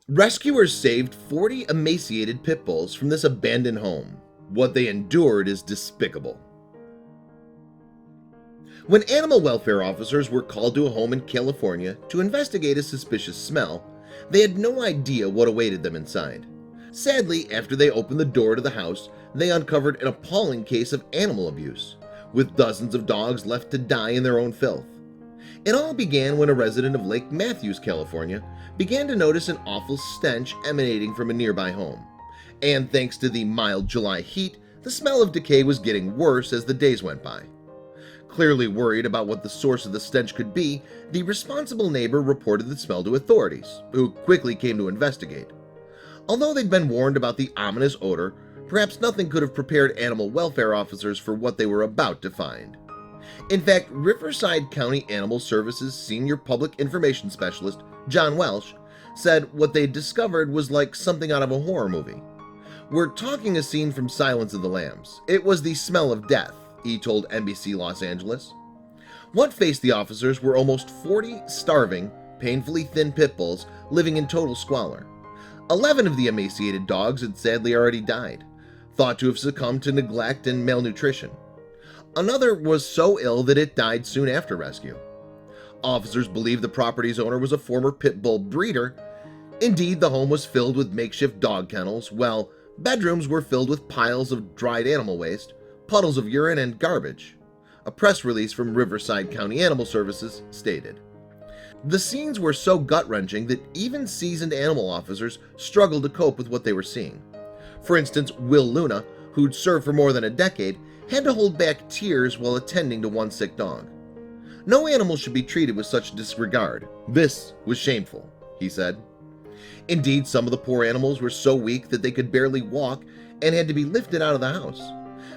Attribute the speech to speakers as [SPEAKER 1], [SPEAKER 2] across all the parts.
[SPEAKER 1] Rescuers saved 40 emaciated pit bulls from this abandoned home. What they endured is despicable. When animal welfare officers were called to a home in California to investigate a suspicious smell, they had no idea what awaited them inside. Sadly, after they opened the door to the house, they uncovered an appalling case of animal abuse, with dozens of dogs left to die in their own filth. It all began when a resident of Lake Matthews, California, began to notice an awful stench emanating from a nearby home. And thanks to the mild July heat, the smell of decay was getting worse as the days went by. Clearly worried about what the source of the stench could be, the responsible neighbor reported the smell to authorities, who quickly came to investigate. Although they'd been warned about the ominous odor, perhaps nothing could have prepared animal welfare officers for what they were about to find. In fact, Riverside County Animal Services Senior Public Information Specialist John Welsh said what they'd discovered was like something out of a horror movie. "We're talking a scene from Silence of the Lambs. It was the smell of death," he told NBC Los Angeles. What faced the officers were almost 40 starving, painfully thin pit bulls living in total squalor. 11 of the emaciated dogs had sadly already died, thought to have succumbed to neglect and malnutrition. Another was so ill that it died soon after rescue. Officers believed the property's owner was a former pit bull breeder. Indeed, the home was filled with makeshift dog kennels, while bedrooms were filled with piles of dried animal waste, puddles of urine, and garbage. A press release from Riverside County Animal Services stated, "The scenes were so gut-wrenching that even seasoned animal officers struggled to cope with what they were seeing. For instance, Will Luna, who'd served for more than a decade, had to hold back tears while attending to one sick dog. No animal should be treated with such disregard. This was shameful," he said. Indeed, some of the poor animals were so weak that they could barely walk and had to be lifted out of the house.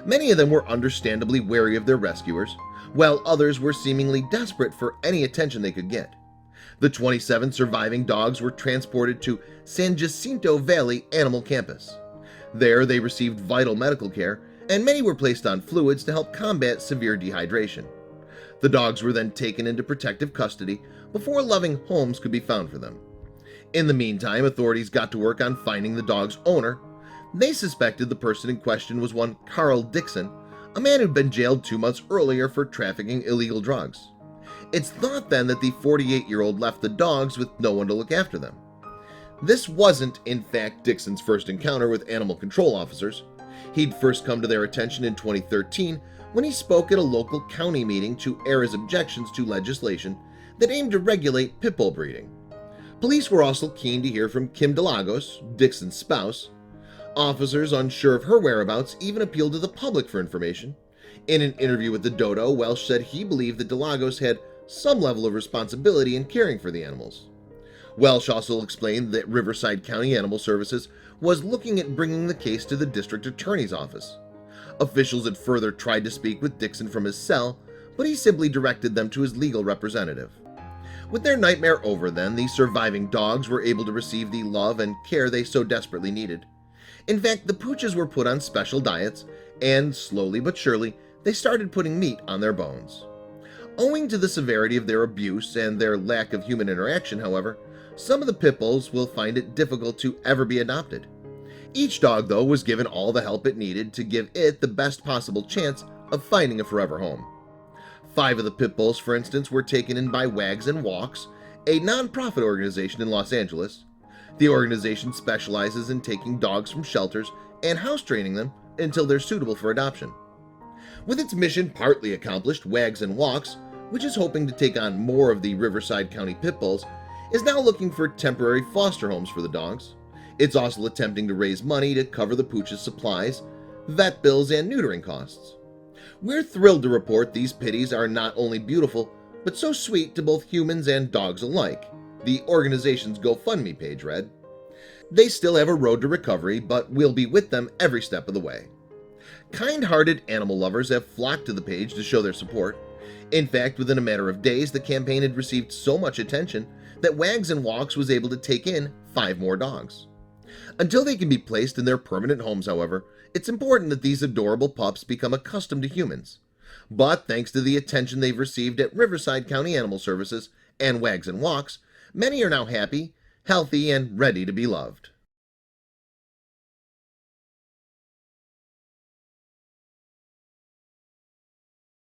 [SPEAKER 1] Many of them were understandably wary of their rescuers, while others were seemingly desperate for any attention they could get. The 27 surviving dogs were transported to San Jacinto Valley Animal Campus. There they received vital medical care, and many were placed on fluids to help combat severe dehydration. The dogs were then taken into protective custody before loving homes could be found for them. In the meantime, authorities got to work on finding the dog's owner. They suspected the person in question was one Carl Dixon, a man who'd been jailed 2 months earlier for trafficking illegal drugs. It's thought then that the 48-year-old left the dogs with no one to look after them. This wasn't, in fact, Dixon's first encounter with animal control officers. He'd first come to their attention in 2013 when he spoke at a local county meeting to air his objections to legislation that aimed to regulate pit bull breeding. Police were also keen to hear from Kim DeLagos, Dixon's spouse. Officers, unsure of her whereabouts, even appealed to the public for information. In an interview with the Dodo, Welsh said he believed that DeLagos had some level of responsibility in caring for the animals. Welsh also explained that Riverside County Animal Services was looking at bringing the case to the district attorney's office. Officials had further tried to speak with Dixon from his cell, but he simply directed them to his legal representative. With their nightmare over then, the surviving dogs were able to receive the love and care they so desperately needed. In fact, the pooches were put on special diets, and slowly but surely, they started putting meat on their bones. Owing to the severity of their abuse and their lack of human interaction, however, some of the pit bulls will find it difficult to ever be adopted. Each dog, though, was given all the help it needed to give it the best possible chance of finding a forever home. 5 of the pit bulls, for instance, were taken in by Wags and Walks, a non-profit organization in Los Angeles. The organization specializes in taking dogs from shelters and house training them until they're suitable for adoption. With its mission partly accomplished, Wags and Walks, which is hoping to take on more of the Riverside County pit bulls, is now looking for temporary foster homes for the dogs. It's also attempting to raise money to cover the pooch's supplies, vet bills, and neutering costs. We're thrilled to report these pitties are not only beautiful, but so sweet to both humans and dogs alike, the organization's GoFundMe page read. They still have a road to recovery, but we'll be with them every step of the way. Kind-hearted animal lovers have flocked to the page to show their support. In fact, within a matter of days, the campaign had received so much attention that Wags and Walks was able to take in 5 more dogs. Until they can be placed in their permanent homes, however, it's important that these adorable pups become accustomed to humans. But thanks to the attention they've received at Riverside County Animal Services and Wags and Walks, many are now happy healthy and ready to be loved.